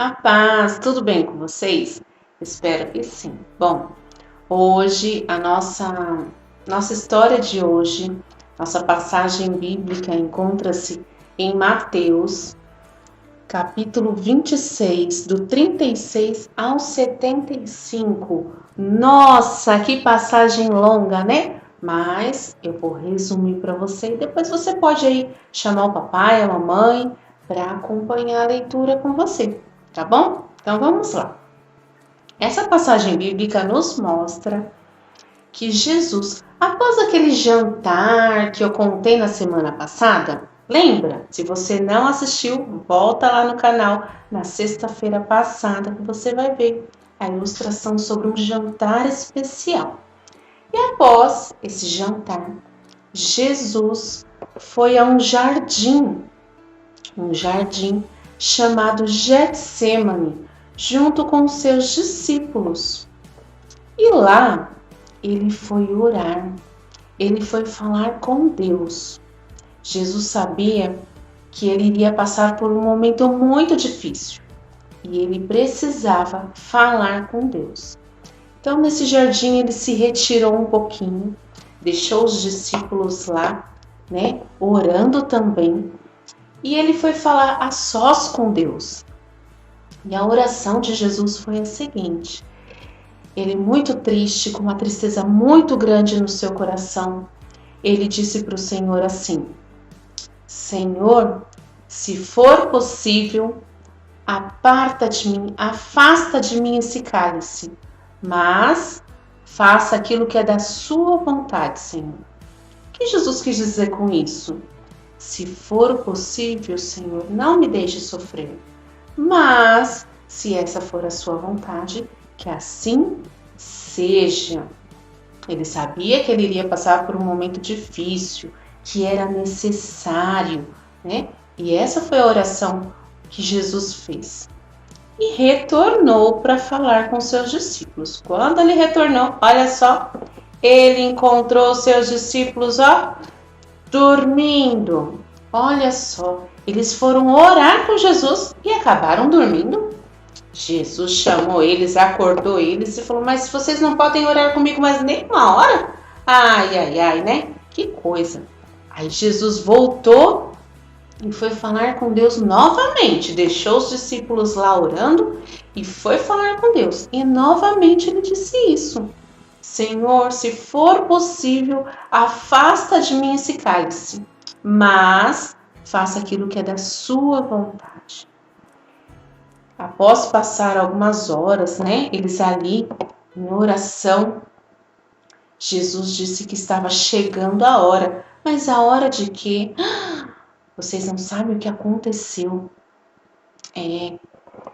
A paz, tudo bem com vocês? Espero que sim. Bom, hoje a nossa história de hoje, nossa passagem bíblica encontra-se em Mateus, capítulo 26, do 36 ao 75. Nossa, que passagem longa, né? Mas eu vou resumir para você e depois você pode aí chamar o papai, a mamãe para acompanhar a leitura com você. Tá bom? Então vamos lá. Essa passagem bíblica nos mostra que Jesus, após aquele jantar que eu contei na semana passada, lembra? Se você não assistiu, volta lá no canal na sexta-feira passada que você vai ver a ilustração sobre um jantar especial. E após esse jantar, Jesus foi a um jardim chamado Getsemane, junto com seus discípulos. E lá ele foi orar, ele foi falar com Deus. Jesus sabia que ele iria passar por um momento muito difícil e ele precisava falar com Deus. Então, nesse jardim, ele se retirou um pouquinho, deixou os discípulos lá, orando também. E ele foi falar a sós com Deus. E a oração de Jesus foi a seguinte: ele, muito triste, com uma tristeza muito grande no seu coração, ele disse para o Senhor assim: Senhor, se for possível, aparta de mim, afasta de mim esse cálice, mas faça aquilo que é da sua vontade, Senhor. O que Jesus quis dizer com isso? Se for possível, Senhor, não me deixe sofrer. Mas, se essa for a sua vontade, que assim seja. Ele sabia que ele iria passar por um momento difícil, que era necessário, E essa foi a oração que Jesus fez. E retornou para falar com seus discípulos. Quando ele retornou, olha só, ele encontrou seus discípulos, dormindo. Olha só, eles foram orar com Jesus e acabaram dormindo. Jesus chamou eles, acordou eles e falou: mas vocês não podem orar comigo mais nem uma hora? Ai, ai, ai, né? Que coisa. Aí Jesus voltou e foi falar com Deus novamente. Deixou os discípulos lá orando e foi falar com Deus. E novamente ele disse isso: Senhor, se for possível, afasta de mim esse cálice, mas faça aquilo que é da sua vontade. Após passar algumas horas, eles ali em oração, Jesus disse que estava chegando a hora. Mas a hora de quê? Vocês não sabem o que aconteceu.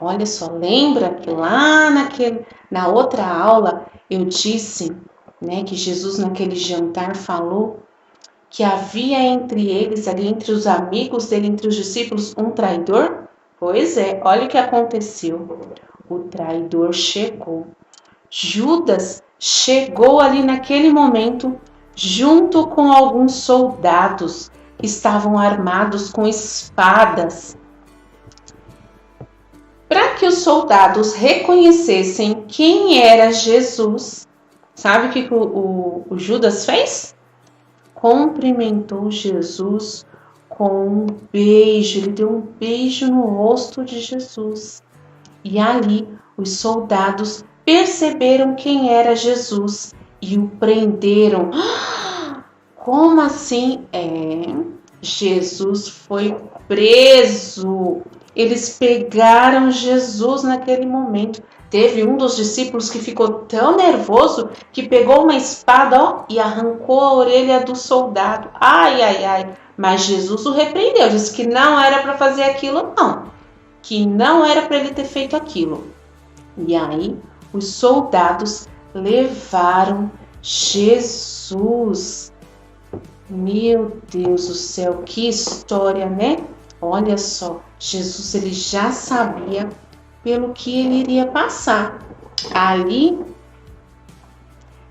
Olha só, lembra que lá na outra aula eu disse, que Jesus naquele jantar falou que havia entre eles, ali entre os amigos dele, entre os discípulos, um traidor? Pois é, olha o que aconteceu. O traidor chegou. Judas chegou ali naquele momento, junto com alguns soldados que estavam armados com espadas. Para que os soldados reconhecessem quem era Jesus, sabe o que o Judas fez? Cumprimentou Jesus com um beijo, ele deu um beijo no rosto de Jesus. E ali os soldados perceberam quem era Jesus e o prenderam. Como assim? Jesus foi preso. Eles pegaram Jesus naquele momento. Teve um dos discípulos que ficou tão nervoso que pegou uma espada e arrancou a orelha do soldado. Ai, ai, ai. Mas Jesus o repreendeu, disse que não era para fazer aquilo, não. Que não era para ele ter feito aquilo. E aí, os soldados levaram Jesus. Meu Deus do céu, que história, né? Olha só, Jesus ele já sabia pelo que ele iria passar. Ali,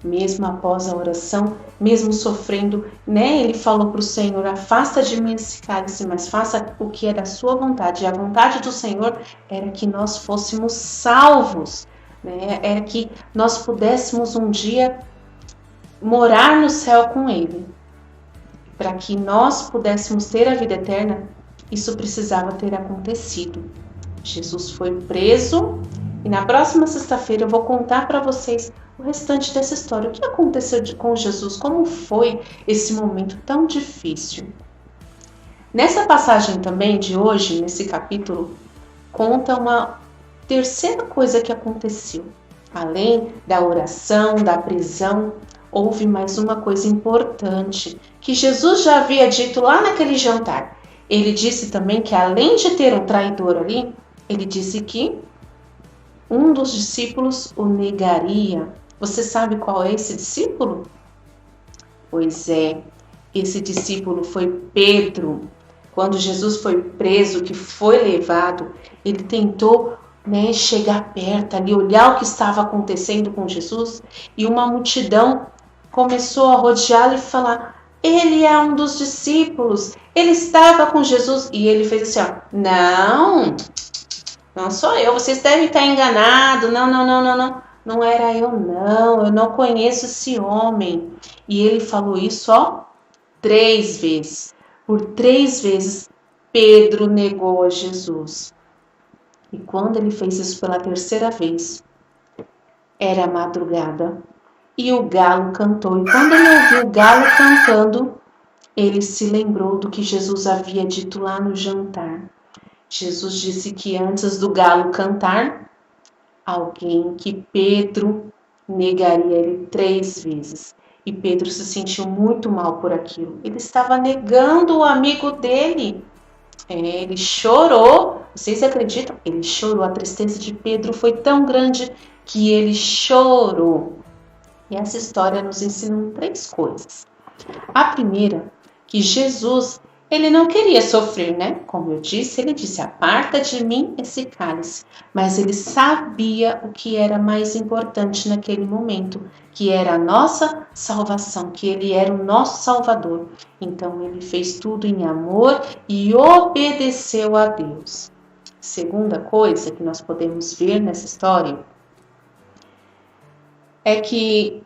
mesmo após a oração, mesmo sofrendo, né? Ele falou para o Senhor, afasta de mim esse cálice, mas faça o que é da sua vontade. E a vontade do Senhor era que nós fôssemos salvos, né? Era que nós pudéssemos um dia morar no céu com Ele. Para que nós pudéssemos ter a vida eterna, isso precisava ter acontecido. Jesus foi preso e na próxima sexta-feira eu vou contar para vocês o restante dessa história. O que aconteceu com Jesus? Como foi esse momento tão difícil? Nessa passagem também de hoje, nesse capítulo, conta uma terceira coisa que aconteceu. Além da oração, da prisão, houve mais uma coisa importante que Jesus já havia dito lá naquele jantar. Ele disse também que além de ter um traidor ali, ele disse que um dos discípulos o negaria. Você sabe qual é esse discípulo? Pois é, esse discípulo foi Pedro. Quando Jesus foi preso, que foi levado, ele tentou chegar perto ali, olhar o que estava acontecendo com Jesus, e uma multidão começou a rodeá-lo e falar: ele é um dos discípulos, ele estava com Jesus. E ele fez assim, ó, não sou eu, vocês devem estar enganados, não era eu não conheço esse homem. E ele falou isso, 3 vezes. Por 3 vezes, Pedro negou a Jesus. E quando ele fez isso pela terceira vez, era madrugada e o galo cantou. E quando ele ouviu o galo cantando, ele se lembrou do que Jesus havia dito lá no jantar. Jesus disse que antes do galo cantar, que Pedro negaria ele 3 vezes. E Pedro se sentiu muito mal por aquilo. Ele estava negando o amigo dele. Ele chorou. Vocês acreditam? Ele chorou. A tristeza de Pedro foi tão grande que ele chorou. E essa história nos ensina 3 coisas. A primeira, que Jesus, ele não queria sofrer, né? Como eu disse, ele disse, aparta de mim esse cálice. Mas ele sabia o que era mais importante naquele momento, que era a nossa salvação, que ele era o nosso Salvador. Então ele fez tudo em amor e obedeceu a Deus. Segunda coisa que nós podemos ver nessa história é que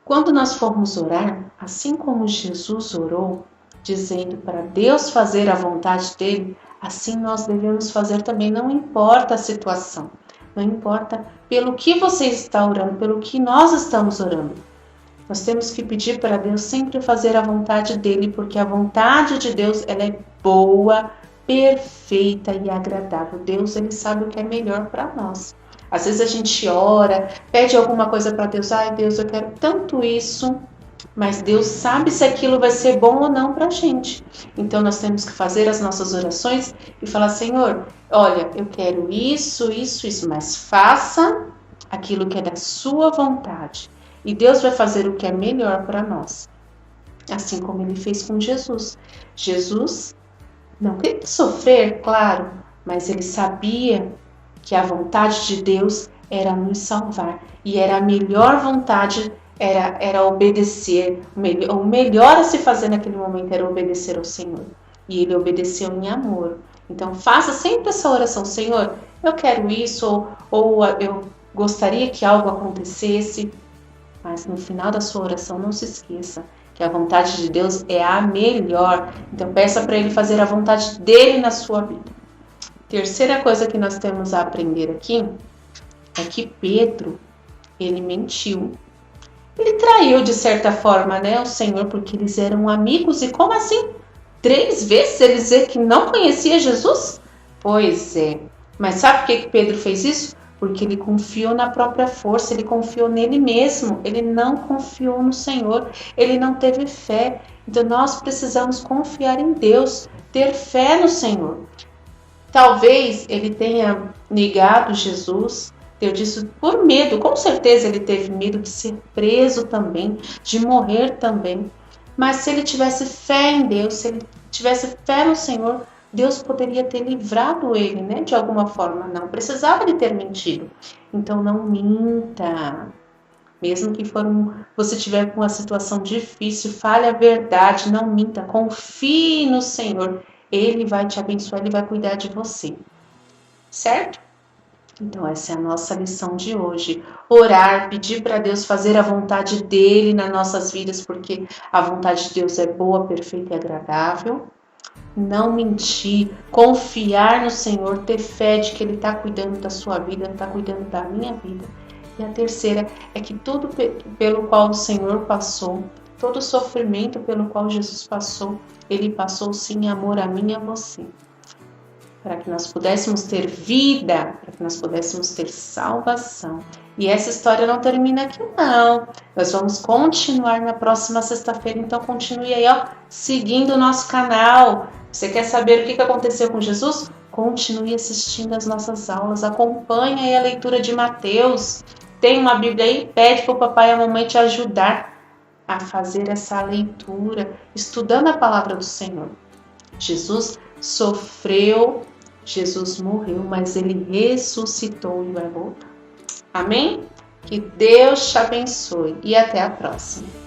quando nós formos orar, assim como Jesus orou, dizendo para Deus fazer a vontade dele, assim nós devemos fazer também, não importa a situação, não importa pelo que você está orando, pelo que nós estamos orando. Nós temos que pedir para Deus sempre fazer a vontade dele, porque a vontade de Deus ela é boa, perfeita e agradável. Deus, ele sabe o que é melhor para nós. Às vezes a gente ora, pede alguma coisa para Deus. Ai, Deus, eu quero tanto isso. Mas Deus sabe se aquilo vai ser bom ou não para a gente. Então nós temos que fazer as nossas orações e falar: Senhor, olha, eu quero isso, mas faça aquilo que é da sua vontade. E Deus vai fazer o que é melhor para nós. Assim como ele fez com Jesus. Jesus não queria sofrer, claro, mas ele sabia que a vontade de Deus era nos salvar. E era a melhor vontade, era obedecer. O melhor a se fazer naquele momento era obedecer ao Senhor. E ele obedeceu em amor. Então faça sempre essa oração: Senhor, eu quero isso, ou eu gostaria que algo acontecesse. Mas no final da sua oração não se esqueça que a vontade de Deus é a melhor. Então peça para ele fazer a vontade dele na sua vida. Terceira coisa que nós temos a aprender aqui é que Pedro, ele mentiu. Ele traiu de certa forma, o Senhor, porque eles eram amigos. E como assim? 3 vezes ele dizer que não conhecia Jesus? Pois é. Mas sabe por que Pedro fez isso? Porque ele confiou na própria força, ele confiou nele mesmo. Ele não confiou no Senhor, ele não teve fé. Então nós precisamos confiar em Deus, ter fé no Senhor. Talvez ele tenha negado Jesus, eu disse, por medo. Com certeza ele teve medo de ser preso também, de morrer também. Mas se ele tivesse fé em Deus, se ele tivesse fé no Senhor, Deus poderia ter livrado ele, de alguma forma. Não precisava de ter mentido. Então não minta. Mesmo que você tiver com uma situação difícil, fale a verdade, não minta, confie no Senhor. Ele vai te abençoar, Ele vai cuidar de você. Certo? Então essa é a nossa lição de hoje. Orar, pedir para Deus fazer a vontade dEle nas nossas vidas, porque a vontade de Deus é boa, perfeita e agradável. Não mentir, confiar no Senhor, ter fé de que Ele está cuidando da sua vida, está cuidando da minha vida. E a terceira é que tudo pelo qual o Senhor passou, todo o sofrimento pelo qual Jesus passou, Ele passou sim em amor a mim e a você. Para que nós pudéssemos ter vida, para que nós pudéssemos ter salvação. E essa história não termina aqui não. Nós vamos continuar na próxima sexta-feira, então continue aí, ó, seguindo o nosso canal. Você quer saber o que aconteceu com Jesus? Continue assistindo as nossas aulas, acompanhe aí a leitura de Mateus. Tem uma Bíblia aí? Pede para o papai e a mamãe te ajudar a fazer essa leitura, estudando a palavra do Senhor. Jesus sofreu, Jesus morreu, mas Ele ressuscitou e vai voltar. Amém? Que Deus te abençoe e até a próxima.